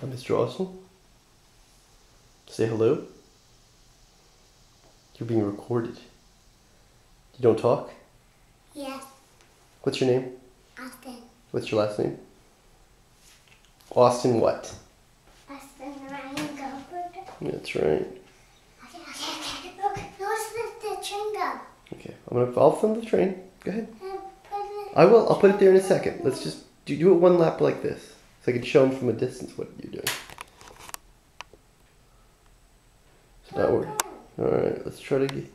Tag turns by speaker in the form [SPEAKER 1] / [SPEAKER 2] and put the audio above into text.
[SPEAKER 1] I'm Mr. Austin. Say hello. You're being recorded. You don't talk?
[SPEAKER 2] Yes.
[SPEAKER 1] What's your name?
[SPEAKER 2] Austin.
[SPEAKER 1] What's your last name? Austin what?
[SPEAKER 2] Austin Ryan Gilbert.
[SPEAKER 1] That's right.
[SPEAKER 2] Okay. Look, notice the chewing gum.
[SPEAKER 1] Okay, I'll film the train. Go ahead.
[SPEAKER 2] Put it.
[SPEAKER 1] I will. I'll put it there in a second. Let's just do it one lap like this, so I can show them from a distance what you're doing. So that works. All right. Let's try to get.